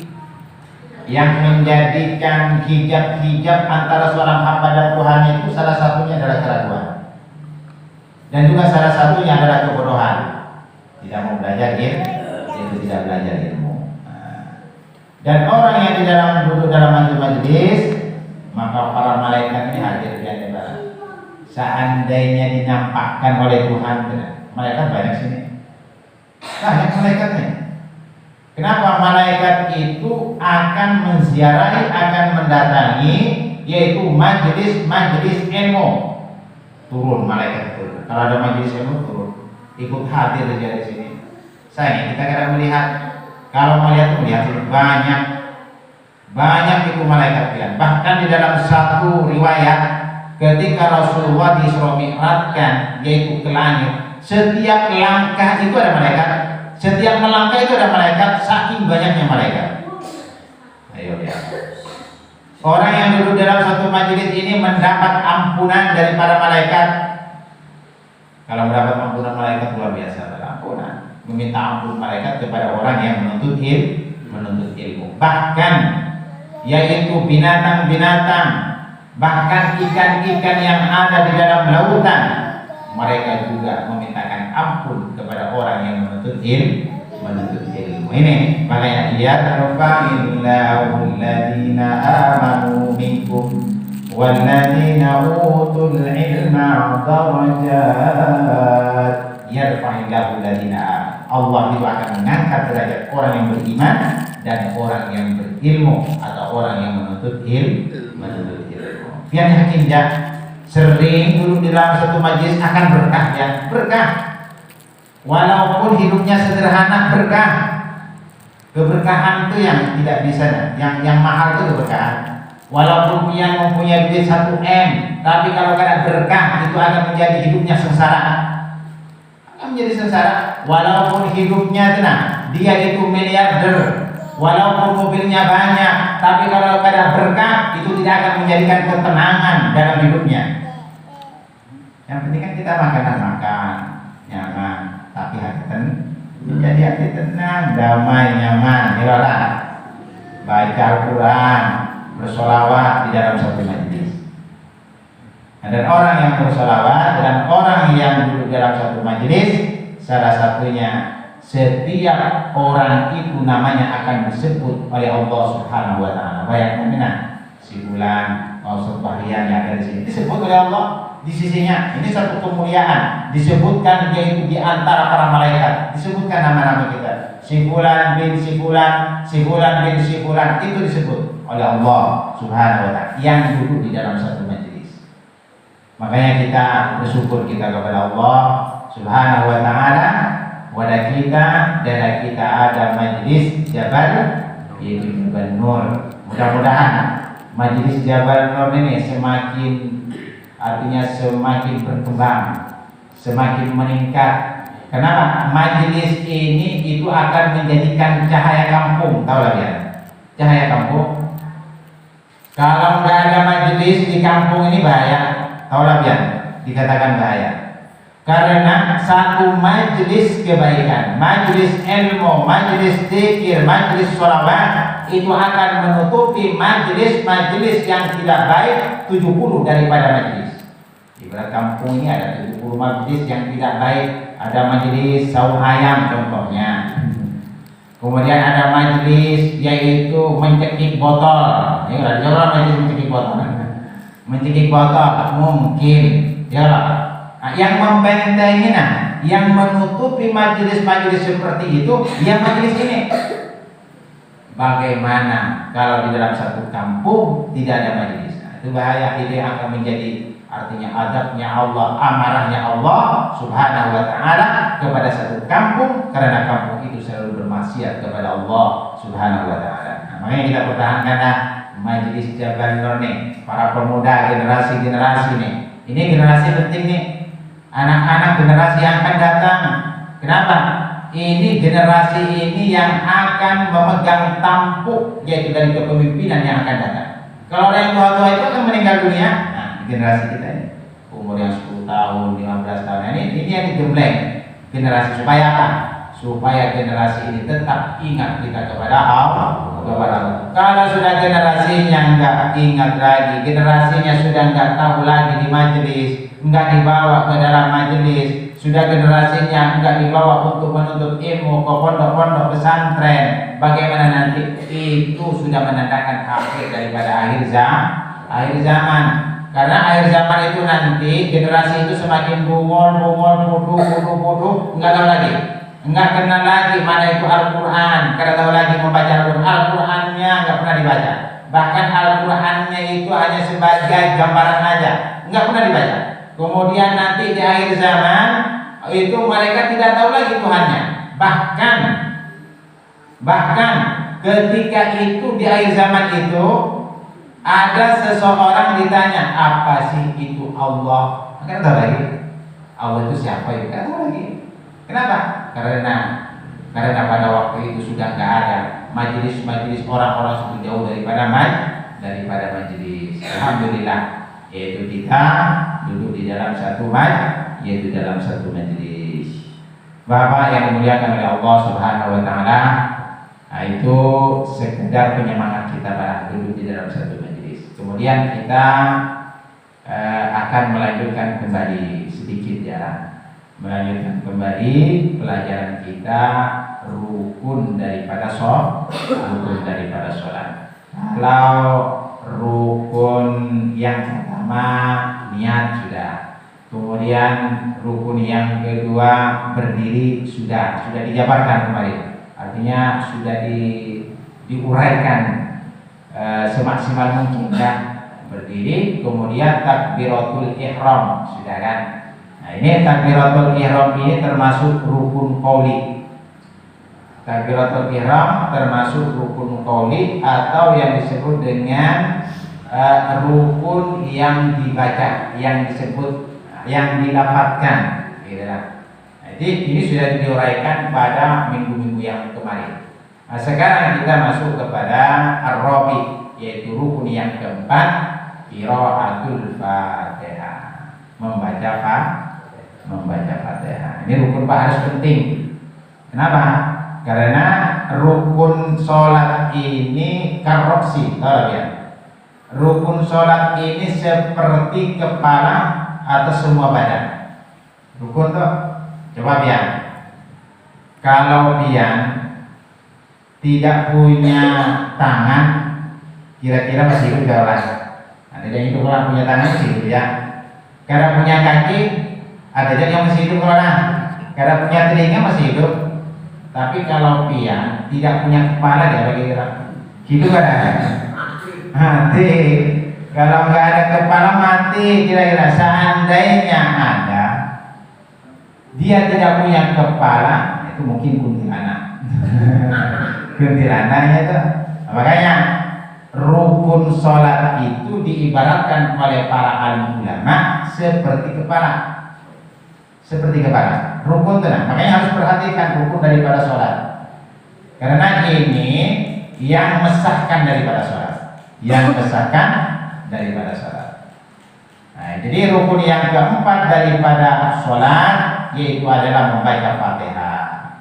yang menjadikan hijab antara seorang hamba dan Tuhan itu salah satunya adalah keraguan. Dan juga salah satunya adalah kebodohan. Tidak mau belajar ilmu, tidak belajar ilmu. Dan orang yang di dalam duduk dalam majelis, maka para malaikat ini hadir di antara. Seandainya dinampakkan oleh Tuhan, malaikat banyak sini. Banyak malaikatnya. Kenapa malaikat itu akan menziarahi, akan mendatangi, yaitu majelis ilmu. Turun malaikat turun. Kalau ada majelis ilmu turun, ikut hadir di sini. Saya kita kadang melihat, kalau melihat banyak itu malaikat lihat. Bahkan di dalam satu riwayat, ketika Rasulullah Isra Mi'rajkan, yaitu ke langit, setiap langkah itu ada malaikat. Setiap melangkah itu ada malaikat, saking banyaknya malaikat. Ayo ya. Orang yang duduk dalam satu majelis ini mendapat ampunan dari para malaikat. Kalau mendapat ampunan malaikat luar biasa, ampunan. Meminta ampun malaikat kepada orang yang menuntut ilmu. Bahkan yaitu binatang-binatang, bahkan ikan-ikan yang ada di dalam lautan, mereka juga memintakan ampun kepada orang yang menuntut ilmu. Ini makanya yarfa'illahu alladhina amanu minkum walladhina utul ilma darajat. Yarfa'illahu alladhina amanu. Allah itu akan mengangkat derajat orang yang beriman dan orang yang berilmu atau orang yang menuntut ilmu. Biar yakin ya, sering dulu di dalam satu majelis akan berkah ya, berkah. Walaupun hidupnya sederhana, berkah. Keberkahan itu yang tidak bisa, yang mahal itu keberkahan. Walaupun dia mempunyai duit 1 M, tapi kalau kada berkah itu akan menjadi hidupnya sengsara. Akan menjadi sengsara. Walaupun hidupnya tenang, dia itu miliarder. Walaupun mobilnya banyak, tapi kalau kada berkah itu tidak akan menjadikan ketenangan dalam hidupnya. Yang penting kan kita makan nyaman, tapi hati menjadi hati tenang, damai, nyaman, irolah. Baca Al-Quran, bersolawat di dalam satu majlis. Dan orang yang bersolawat dan orang yang duduk dalam satu majlis, salah satunya setiap orang itu namanya akan disebut oleh Allah Subhanahu wa taala. Bayangkan si bulan, Ustaz Bahrian yang ada di sini disebut oleh Allah di sisinya. Ini satu kemuliaan, disebutkan yaitu di antara para malaikat, disebutkan nama-nama kita. Si fulan bin si fulan, si fulan bin si fulan, itu disebut oleh Allah Subhanahu wa taala yang duduk di dalam satu majelis. Makanya kita bersyukur kita kepada Allah Subhanahu wa taala. Wadah kita, daerah kita ada majelis Jabal Nur. Mudah-mudahan majelis Jabal Nur ini semakin berkembang, semakin meningkat. Kenapa? Majelis ini itu akan menjadikan cahaya kampung. Tahu lah ya? Cahaya kampung. Kalau nggak ada majelis di kampung ini bahaya. Tahu lah ya? Dikatakan bahaya. Karena satu majelis kebaikan, majelis ilmu, majelis zikir, majelis sholawat itu akan menutupi majelis-majelis yang tidak baik 70 daripada majelis. Ibarat kampung ini ada 70 majelis yang tidak baik. Ada majelis saung ayam contohnya. Kemudian ada majelis yaitu mencekik botol. Ya ada orang majelis mencekik botol. Mencekik botol mungkin ya lah. Yang membentengi yang menutupi majelis-majelis seperti itu, ya majelis ini. Bagaimana kalau di dalam satu kampung tidak ada majelis? Itu bahaya, itu yang akan menjadi artinya adabnya Allah, amarahnya Allah Subhanahu wa taala kepada satu kampung, karena kampung itu selalu bermaksiat kepada Allah Subhanahu wa taala. Makanya kita pertahankan Majelis Jabal Nur nih, para pemuda generasi-generasi nih. Ini generasi penting nih. Anak-anak generasi yang akan datang. Kenapa? Ini generasi ini yang akan memegang tampuk yaitu dari kepemimpinan yang akan datang. Kalau orang yang tua-tua itu akan meninggal dunia. Nah, generasi kita ini umur yang 10 tahun, 15 tahun ini yang digembleng generasi supaya apa? Supaya generasi ini tetap ingat kita kepada Allah. Kalau sudah generasinya nggak ingat lagi, generasinya sudah nggak tahu lagi di majelis, nggak dibawa ke dalam majelis, sudah generasinya nggak dibawa untuk menuntut ilmu ke pondok-pondok pesantren, bagaimana nanti? Itu sudah menandakan akhir daripada akhir zaman. Karena akhir zaman itu nanti generasi itu semakin bungol, bodoh, nggak tahu lagi. Enggak kenal lagi mana itu Al-Quran, karena tahu lagi membaca Al-Quran. Al-Qurannya enggak pernah dibaca. Bahkan Al-Qurannya itu hanya sebagai gambaran aja, enggak pernah dibaca. Kemudian nanti di akhir zaman itu mereka tidak tahu lagi Tuhannya. Bahkan ketika itu di akhir zaman itu ada seseorang ditanya, apa sih itu Allah? Enggak tahu lagi. Allah itu siapa itu? Enggak tahu lagi. Kenapa? Karena pada waktu itu sudah nggak ada majelis orang-orang sudah jauh daripada majelis. Alhamdulillah, yaitu kita duduk di dalam satu majelis. Bapak yang dimuliakan oleh Allah Subhanahu Wa Taala, itu sekedar penyemangat kita pada duduk di dalam satu majelis. Kemudian kita akan melanjutkan kembali sedikit melanjutkan kembali pelajaran kita rukun daripada sholat. Kalau rukun yang pertama niat sudah, kemudian rukun yang kedua berdiri sudah dijabarkan kemarin, artinya sudah diuraikan semaksimal mungkin kan. Berdiri, kemudian takbiratul ihram sudah kan. Nah, ini takbiratul ihram ini termasuk rukun qauli. Takbiratul ihram termasuk rukun qauli atau yang disebut dengan rukun yang dibaca, yang disebut yang dilafadzkan, gitu kan. Jadi ini sudah diuraikan pada minggu-minggu yang kemarin. Nah, sekarang kita masuk kepada ar-rabi, yaitu rukun yang keempat, qiraatul Fatihah, membaca Fatihah. Ini rukun harus penting. Kenapa? Karena rukun sholat ini karoksi, tahu ya? Rukun sholat ini seperti kepala atau semua badan. Rukun tuh, coba biar. Kalau pian tidak punya tangan, kira-kira masih hidup gak orang? Ada yang hidup orang punya tangan masih hidup ya. Karena punya kaki, ada yang masih hidup orang. Karena punya telinga masih hidup. Tapi kalau pian tidak punya kepala, dia bagaimana? Hidup ada? Mati. Kalau nggak ada kepala mati. Kira-kira seandainya ada, dia tidak punya kepala, itu mungkin kuntilanak. Kuntilanaknya itu. Makanya rukun sholat itu diibaratkan oleh para alim ulama seperti kepala. Rukun tenang. Makanya harus perhatikan rukun daripada sholat. Karena ini yang mesahkan daripada sholat. Nah, jadi rukun yang keempat daripada sholat yaitu adalah membaca Fatihah.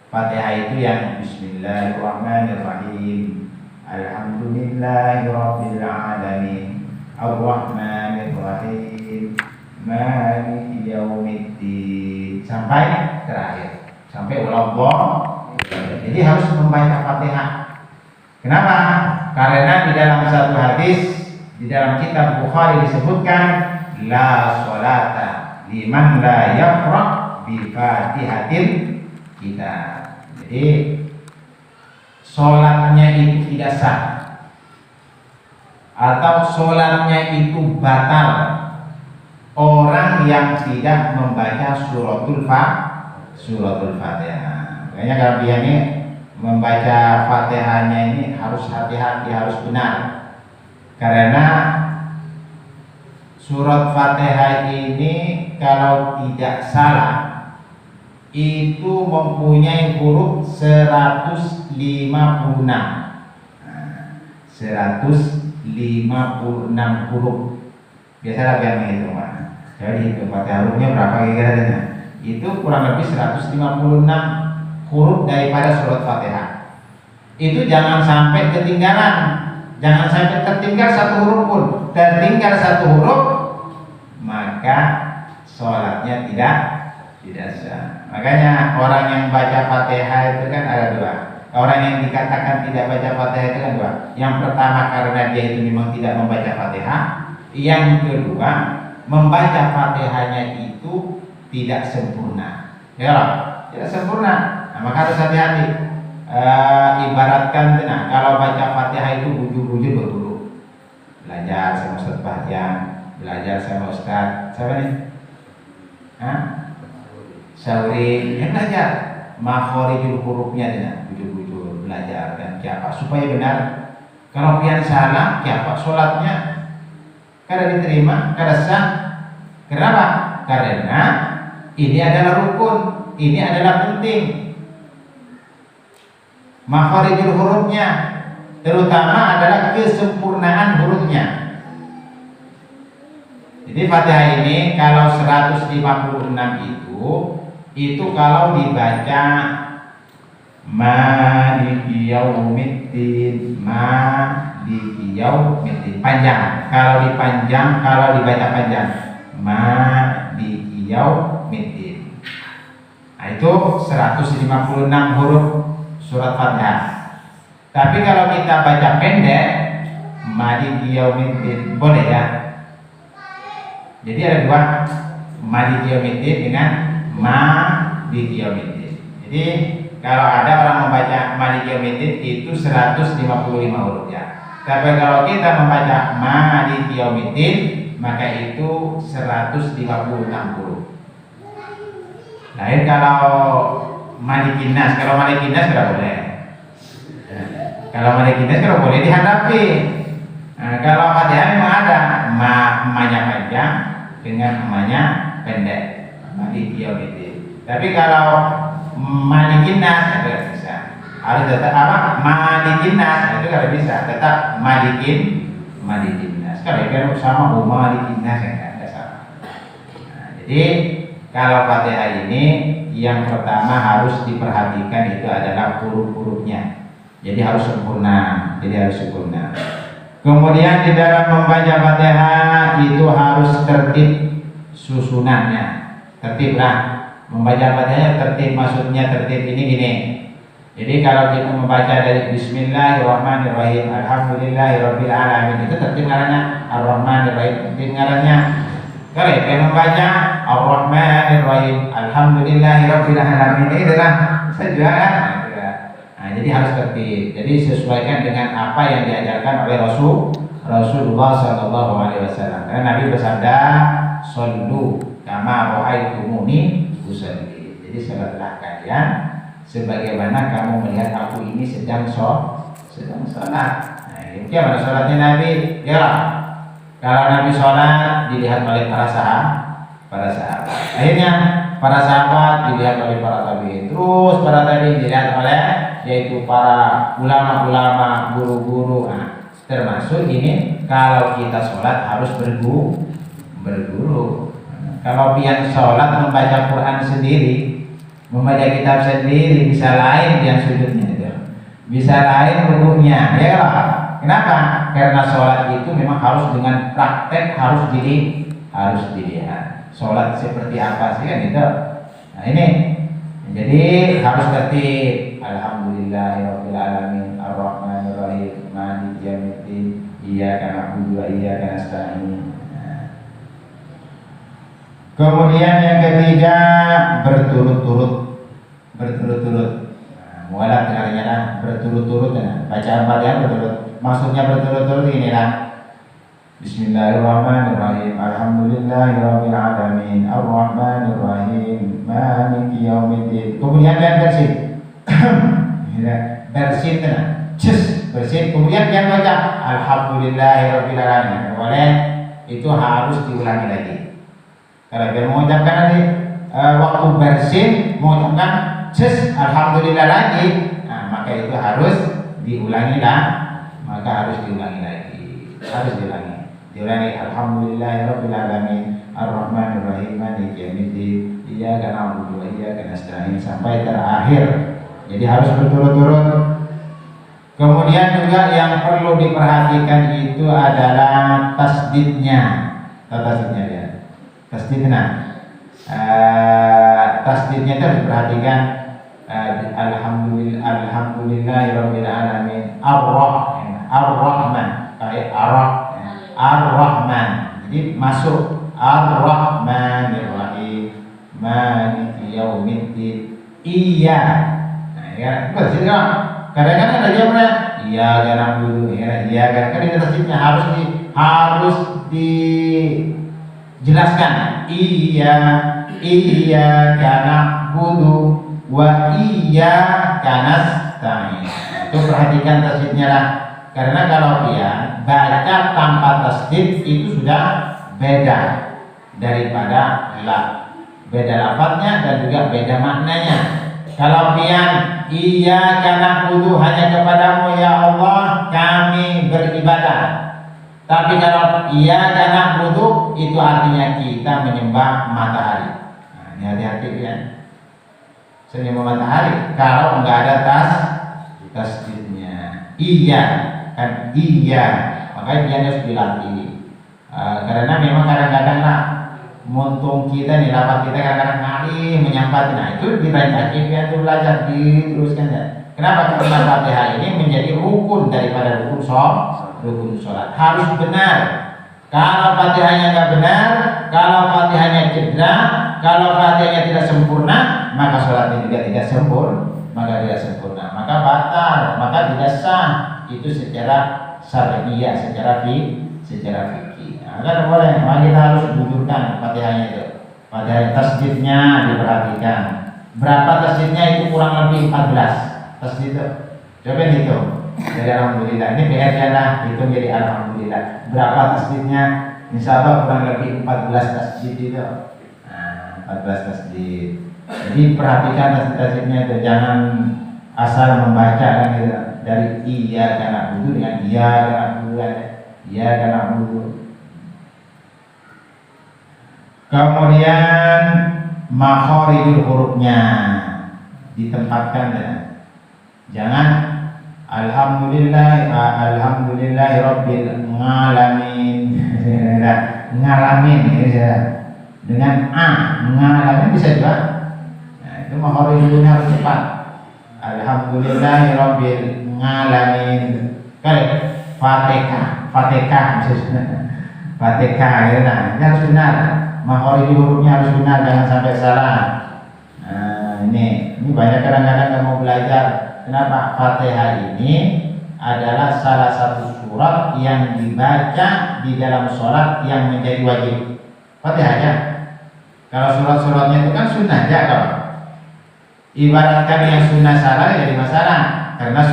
Fatihah itu yang Bismillahirrahmanirrahim. Alhamdulillahirabbil alamin. Arrahmanirrahim. Maliki yaumiddin. Sampai terakhir. Sampai wallah. Jadi harus membaca Fatihah. Kenapa? Karena di dalam satu hadis di dalam kitab Bukhari disebutkan la sholata liman la yaqra bi Fatihatil kitab. Jadi sholatnya itu tidak sah atau sholatnya itu batal orang yang tidak membaca suratul Fatihah. Makanya kalau dia ini membaca Fatihahnya ini harus hati-hati, harus benar. Karena surat Fatihah ini kalau tidak salah itu mempunyai huruf 156. 156 huruf. Biasalah yang menghitung, Pak. Jadi itu Fatihah hurufnya berapa kira-kira? Itu kurang lebih 156 huruf daripada surat Fatihah. Itu jangan sampai ketinggalan, jangan sampai tertinggal satu huruf pun. Tertinggal satu huruf, maka sholatnya tidak sah. Makanya orang yang baca Fatihah itu kan ada dua. Orang yang dikatakan tidak baca Fatihah itu kan dua. Yang pertama karena dia itu memang tidak membaca Fatihah. Yang kedua, membaca Fatihahnya itu tidak sempurna. Ya, tidak sempurna. Nah, maka harus hati-hati. Ibaratkan tenang, kalau baca Fatihah itu bujur-bujur berguru. Belajar sama Ustaz Bahjan, belajar sama Ustaz siapa nih? Sauri, yang belajar makhorijul hurufnya tenang, bujur-bujur belajar dan siapa supaya benar. Kalau pian salah, siapa sholatnya kada diterima, kada sah. Kenapa? Karena ini adalah rukun, ini adalah penting. Makhorijul hurufnya terutama adalah kesempurnaan hurufnya. Jadi Fatihah ini kalau 156 itu kalau dibaca Maliki Yaumiddin, Maliki Yaumiddin panjang. Kalau dipanjang, kalau dibaca panjang Maliki Yaumiddin. Nah, itu 156 huruf surat Fatihah. Tapi kalau kita baca pendek Maliki Yaumiddin boleh ya. Jadi ada dua, Maliki Yaumiddin dengan Maliki Yaumiddin. Jadi kalau ada orang membaca Maliki Yaumiddin itu 155 huruf ya. Tapi kalau kita membaca Maliki Yaumiddin maka itu 156 huruf. Lain kalau Malikin Nas, kalau Malikin Nas tidak boleh. Kalau Malikin Nas tidak boleh dihadapi. Nah, kalau Fatihah memang ada emanya panjang dengan emanya pendek. Maliki Yaumiddin. Tapi kalau Malikin Nas tidak bisa. Harus tetap apa? Malikin Nas itu tidak bisa. Tetap Malikin Nas. Kalau kan sama Malikin Nas yang tidak sama. Nah, jadi kalau Fatihah ini yang pertama harus diperhatikan itu adalah huruf-hurufnya. Jadi harus sempurna. Kemudian di dalam membaca Fatihah itu harus tertib susunannya. Tertib lah. Membaca Fatihah tertib, maksudnya tertib ini gini. Jadi kalau kita membaca dari Bismillahirrahmanirrahim, Alhamdulillahirabbil alamin, itu tertib ngarannya Ar-Rahmanirrahim, tertib ngarannya. Kalau kita membaca Ar-Rahmanirrahim, Alhamdulillahirabbil alamin, ini adalah saja. Nah, jadi harus tertib. Jadi sesuaikan dengan apa yang diajarkan oleh Rasulullah SAW. Karena Nabi bersabda, "Shollu kama ra'aitumuni usolli." Jadi salatlah kalian sebagaimana kamu melihat aku ini sedang sholat. Nah, ini bagaimana sholatnya Nabi? Ya, kalau Nabi sholat dilihat oleh para sahabat. Akhirnya para sahabat dilihat oleh para tabi'in. Terus para tabi'in dilihat oleh yaitu para ulama-ulama, guru-guru. Nah, termasuk ini kalau kita sholat harus berguru. Kalau pian sholat membaca Quran sendiri, membaca kitab sendiri, bisa lain yang sujudnya itu, bisa lain rukunya, ya kan? Kenapa? Karena sholat itu memang harus dengan praktek, harus dilihat. Sholat seperti apa sih kan itu? Nah ini, jadi harus tertib. Alhamdulillahirabbil alamin, Ar-Rahmanirrahim, Maliki Yaumiddin, Iyyaka na'budu wa iyyaka nasta'in. Kemudian yang ketiga berturut-turut. Nah, mualaf dengarnya lah, berturut-turut. Bacaan Fatihah berturut. Maksudnya berturut-turut inilah. Bismillahirrahmanirrahim. Alhamdulillahirabbil alamin, Ar-Rahmanirrahim, Maliki Yaumiddin. Kemudian yang bersih. Bersih tenang. cus bersin, kemudian dia baca alhamdulillahirabbil alamin. Boleh, itu harus diulangi lagi. Kalau dia mengucapkan nanti waktu bersin mengucapkan cus alhamdulillah lagi, nah, maka itu harus diulangi lah, maka harus diulangi lagi, harus diulangi alhamdulillahirabbil alamin arrahmanirrahim maliki yaumiddin iyyaka na'budu wa iyyaka nasta'in sampai terakhir. Jadi harus berturut-turut. Kemudian juga yang perlu diperhatikan itu adalah tasdidnya. Tasdidnya ya. Tasdidnya. Tasdidnya itu harus diperhatikan. Alhamdulillahirabbil alamin ar-rahman kayak ar-rahman. Jadi masuk ar-rahmanirrahim maliki yaumiddin iya. Nah, ya, kadang-kadang ada jawabnya iya karena dulu ya iya kan di tasdidnya harus dijelaskan iya karena budu wa iya karena nasta'in. Itu perhatikan tasdidnya lah, karena kalau dia baca tanpa tasdid itu sudah beda daripada beda lafadznya dan juga beda maknanya. Kalau pian iya karena butuh hanya kepadamu ya Allah kami beribadah. Tapi kalau iya karena butuh itu artinya kita menyembah matahari. Nah, ini hati-hati pian. Menyembah matahari kalau enggak ada tasdidnya. Iya kan iya. Makanya dia harus dilatih. Karena memang kadang-kadang lah muntung kita nih lapat kita kadang-kadang ngalih menyampaikan, nah itu dirancang ya itu belajar diteruskan ya. Kenapa? Karena Fatihah ini menjadi rukun daripada rukun sholat. Harus benar. Kalau Fatihahnya nggak benar, kalau Fatihahnya cedera, kalau Fatihahnya tidak sempurna, maka sholatnya juga tidak sempurna, maka batal, maka tidak sah. Itu secara syariah, secara fikih. Nah, boleh, maka kita harus bujurkan Fatihahnya itu. Fatihah tasdidnya diperhatikan. Berapa tasdidnya itu kurang lebih 14 tasdid itu. Coba hitung. Dari alhamdulillah. Ini PR-nya lah, hitung jadi alhamdulillah. Berapa tasdidnya? Insya Allah kurang lebih 14 tasdid itu. Nah, 14 tasdid. Jadi perhatikan tasdid-tasdidnya itu, jangan asal membaca kan gitu. Dari iya karena budu dengan iya karena budu, iya karena budu. Kemudian makhorijul hurufnya ditempatkan ya. Jangan alhamdulillahirabbil alamin ngalamin ya. Dengan ngalamin bisa juga. Nah, itu makhorijulnya harus cepat. Alhamdulillahirabbil alamin. Kayak Fatihah maksudnya. Fatihah ya, nah, ini harus benar. Makhorijul hurufnya harus benar, jangan sampai salah. Nah, ini banyak kadang-kadang yang mau belajar. Kenapa? Fatihah ini adalah salah satu surat yang dibaca di dalam sholat yang menjadi wajib. Fatihah ya. Kalau surat-suratnya itu kan sunnah aja kalau. Ibaratkan yang sunnah salah jadi masalah karena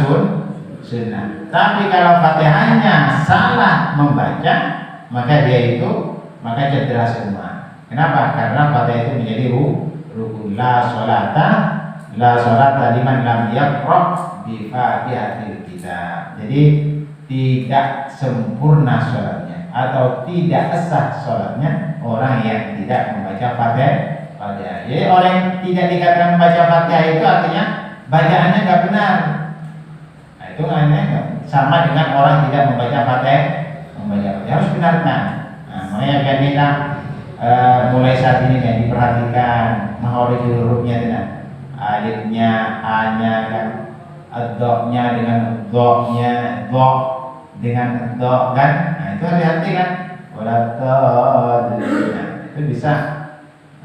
sunnah. Tapi kalau Fatihahnya salah membaca, maka cedera semua. Kenapa? Karena Fatihah itu menjadi rukun. La sholata liman lam yaqra bi Fatihatil kitab. Jadi tidak sempurna sholatnya atau tidak sah sholatnya orang yang tidak membaca Fatihah. Jadi orang yang tidak dikatakan membaca Fatihah itu artinya bacaannya nggak benar. Nah, itu artinya sama dengan orang tidak membaca Fatihah. Harus benarkan. Nah, makanya kan kita mulai saat ini kan diperhatikan makhorijul hurufnya dengan alifnya, a-nya kan, ad-dha-nya dengan dha-nya, dha dengan dha kan. Nah, itu hati-hati kan. Itu bisa.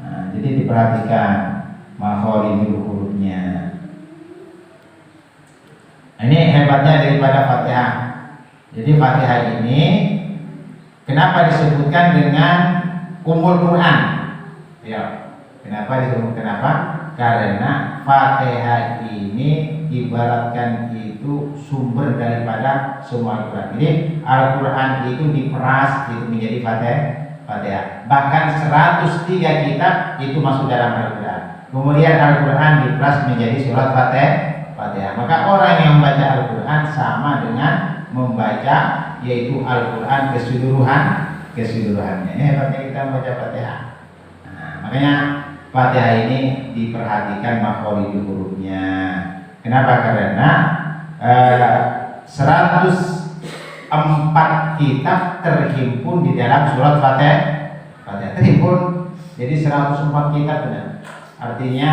Nah, jadi diperhatikan makhorijul hurufnya. Nah, ini hebatnya daripada Fatihah. Jadi Fatihah ini kenapa disebutkan dengan Ummul Quran? Ya, kenapa? Karena Fatihah ini ibaratkan itu sumber daripada semua Al-Quran. Jadi Al-Quran itu diperas itu menjadi Fatihah. Bahkan 103 kitab itu masuk dalam Al-Quran. Kemudian Al-Quran diperas menjadi surat Fatihah. Maka orang yang membaca Al-Quran sama dengan membaca yaitu Al-Quran keseluruhannya. Ini hebatnya kita membaca Fatihah. Nah, makanya Fatihah ini diperhatikan makhorijul hurufnya. Kenapa? Karena 104 kitab terhimpun di dalam surat Fatihah. Terhimpun. Jadi 104 kitab benar. Artinya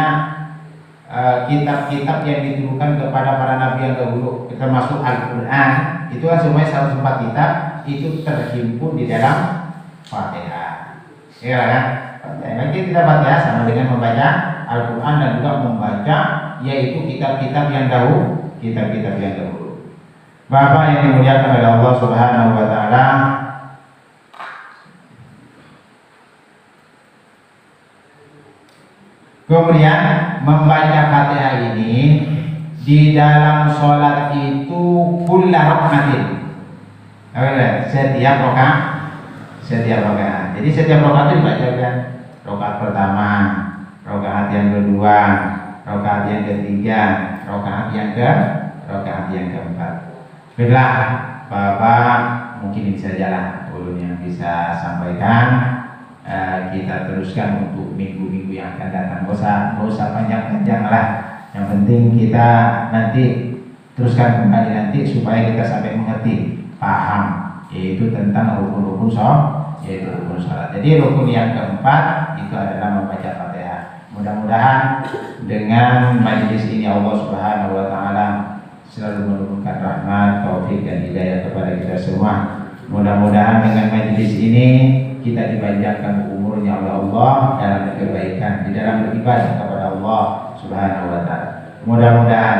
kitab-kitab yang diturunkan kepada para nabi yang dahulu, termasuk Al-Quran, itu kan semuanya 104 kitab itu terhimpun di dalam Fatihah. Ya kan? Lagi kita Fatihah sama dengan membaca Al-Quran dan juga membaca yaitu kitab-kitab yang dahulu, Bapak yang dimuliakan oleh Allah Subhanahu wa taala, kemudian membaca Fatihah ini di dalam sholat itu kulla rakaatin. Setiap rakaat. Jadi setiap rakaat itu dibacakan. Rakaat pertama, rakaat yang kedua, rakaat yang ketiga, rakaat yang keempat. Baiklah, Bapak mungkin ini sajalah ulun yang bisa sampaikan. Kita teruskan untuk minggu-minggu yang akan datang. Gak usah panjang-panjang lah. Yang penting kita nanti teruskan kembali nanti supaya kita sampai mengerti, paham, yaitu tentang rukun-rukun sholat. Jadi rukun yang keempat itu adalah membaca Fatihah. Mudah-mudahan dengan majelis ini Allah Subhanahu wa taala selalu menurunkan rahmat, taufik dan hidayah kepada kita semua. Mudah-mudahan dengan majelis ini kita dipanjangkan umurnya oleh Allah dalam kebaikan, di dalam beribadah kepada Allah Subhanahu wa taala. Mudah-mudahan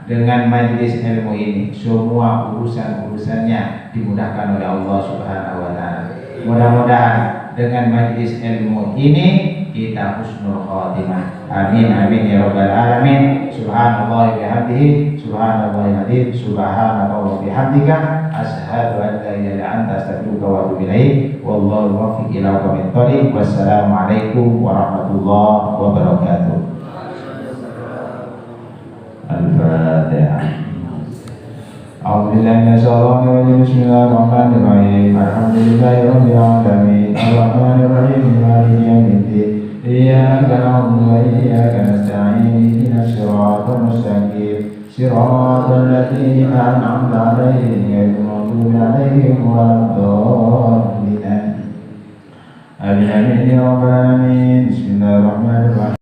dengan majelis ilmu ini semua urusan-urusannya dimudahkan oleh Allah Subhanahu wa taala. Mudah-mudahan dengan majelis ilmu ini kita husnul khatimah. Amin amin ya rabbal alamin. Subhanallah bihamdihi, subhanallah adzim, subhanallah wa bihamdika, asyhadu an la ilaha illa anta, astaghfiruka wa atubu ilaik. Wallahu muwaffiq ila aqwamit thoriq. Wassalamu alaikum warahmatullahi wabarakatuh. Al-Fatihah. A'udzubillahi minasyaitonir rajim. Bismillahirrahmanirrahim. Alhamdulillahirabbil alamin. Arrahmanir rahim. Maliki yaumiddin. Iyyaka na'budu wa iyyaka nasta'in. Ihdinas siratal mustaqim. Siratal ladzina an'amta 'alaihim ghairil maghdubi 'alaihim waladdallin. Amin amin ya rabbal alamin. Bismillahirrahmanirrahim.